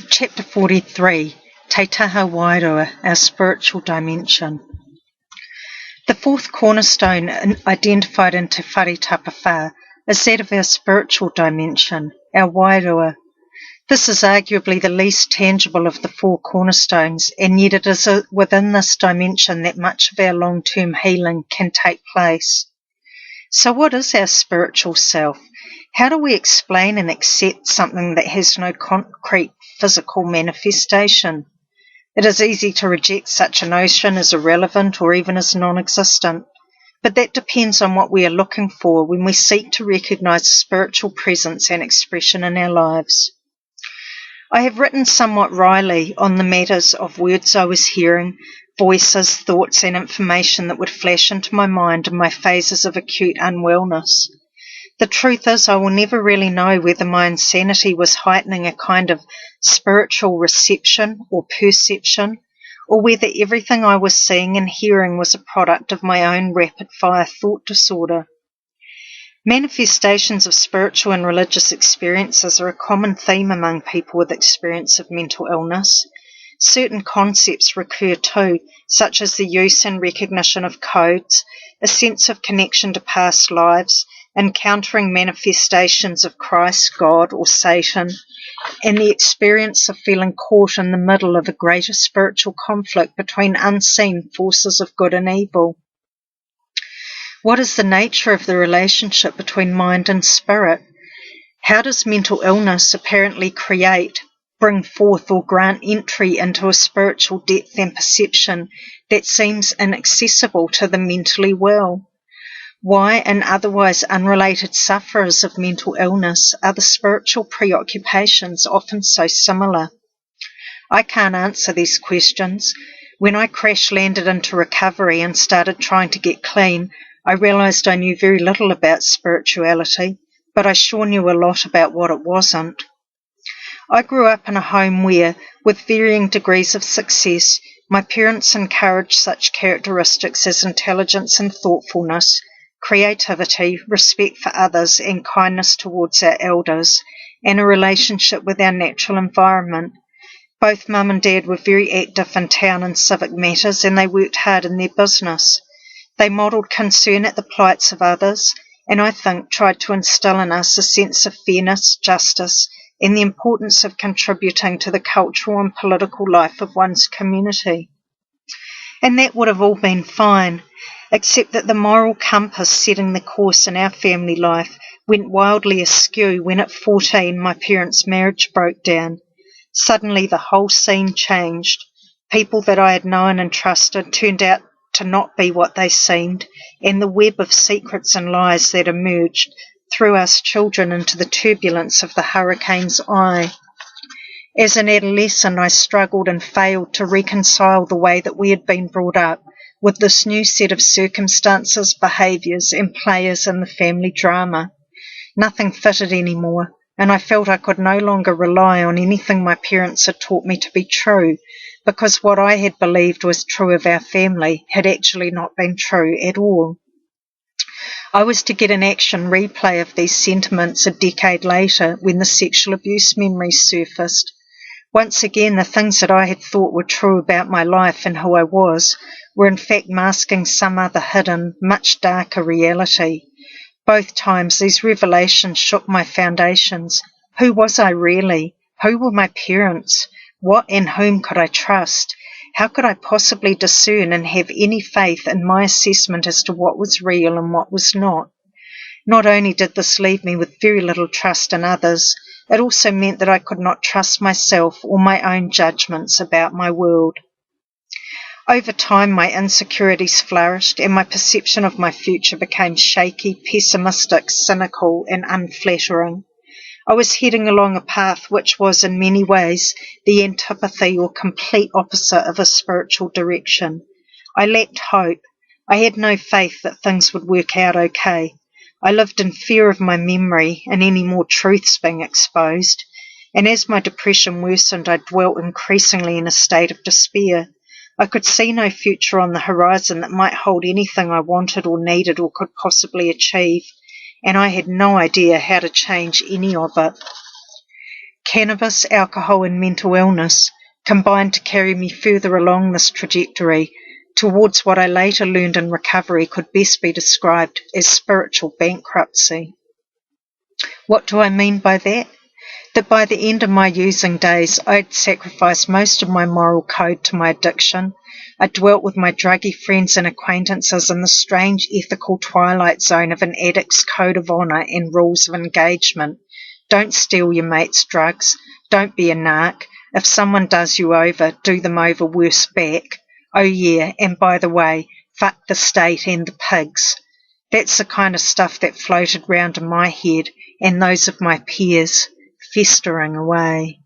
Chapter 43, taha wairua, our spiritual dimension. The fourth cornerstone identified in Te Whare Tapawha is that of our spiritual dimension, our wairua. This is arguably the least tangible of the four cornerstones, and yet it is within this dimension that much of our long-term healing can take place. So what is our spiritual self? How do we explain and accept something that has no concrete physical manifestation? It is easy to reject such a notion as irrelevant or even as non-existent, but that depends on what we are looking for when we seek to recognise a spiritual presence and expression in our lives. I have written somewhat wryly on the matters of words I was hearing, voices, thoughts and information that would flash into my mind in my phases of acute unwellness. The truth is, I will never really know whether my insanity was heightening a kind of spiritual reception or perception, or whether everything I was seeing and hearing was a product of my own rapid-fire thought disorder. Manifestations of spiritual and religious experiences are a common theme among people with experience of mental illness. Certain concepts recur too, such as the use and recognition of codes, a sense of connection to past lives, encountering manifestations of Christ, God, or Satan, and the experience of feeling caught in the middle of a greater spiritual conflict between unseen forces of good and evil. What is the nature of the relationship between mind and spirit? How does mental illness apparently create, bring forth or grant entry into a spiritual depth and perception that seems inaccessible to the mentally well? Why, in otherwise unrelated sufferers of mental illness, are the spiritual preoccupations often so similar? I can't answer these questions. When I crash-landed into recovery and started trying to get clean, I realised I knew very little about spirituality, but I sure knew a lot about what it wasn't. I grew up in a home where, with varying degrees of success, my parents encouraged such characteristics as intelligence and thoughtfulness, creativity, respect for others and kindness towards our elders, and a relationship with our natural environment. Both Mum and Dad were very active in town and civic matters, and they worked hard in their business. They modelled concern at the plights of others, and I think tried to instil in us a sense of fairness, justice, and the importance of contributing to the cultural and political life of one's community. And that would have all been fine, except that the moral compass setting the course in our family life went wildly askew when at 14 my parents' marriage broke down. Suddenly the whole scene changed. People that I had known and trusted turned out to not be what they seemed, and the web of secrets and lies that emerged threw us children into the turbulence of the hurricane's eye. As an adolescent, I struggled and failed to reconcile the way that we had been brought up with this new set of circumstances, behaviours and players in the family drama. Nothing fitted anymore, and I felt I could no longer rely on anything my parents had taught me to be true, because what I had believed was true of our family had actually not been true at all. I was to get an action replay of these sentiments a decade later when the sexual abuse memories surfaced. Once again, the things that I had thought were true about my life and who I was were in fact masking some other hidden, much darker reality. Both times these revelations shook my foundations. Who was I really? Who were my parents? What and whom could I trust? How could I possibly discern and have any faith in my assessment as to what was real and what was not? Not only did this leave me with very little trust in others, it also meant that I could not trust myself or my own judgments about my world. Over time, my insecurities flourished and my perception of my future became shaky, pessimistic, cynical and unflattering. I was heading along a path which was in many ways the antipathy or complete opposite of a spiritual direction. I lacked hope. I had no faith that things would work out okay. I lived in fear of my memory and any more truths being exposed, and as my depression worsened, I dwelt increasingly in a state of despair. I could see no future on the horizon that might hold anything I wanted or needed or could possibly achieve, and I had no idea how to change any of it. Cannabis, alcohol and mental illness combined to carry me further along this trajectory towards what I later learned in recovery could best be described as spiritual bankruptcy. What do I mean by that? That by the end of my using days, I'd sacrificed most of my moral code to my addiction. I dwelt with my druggy friends and acquaintances in the strange ethical twilight zone of an addict's code of honour and rules of engagement. Don't steal your mate's drugs. Don't be a narc. If someone does you over, do them over worse back. Oh yeah, and by the way, fuck the state and the pigs. That's the kind of stuff that floated round in my head and those of my peers, festering away.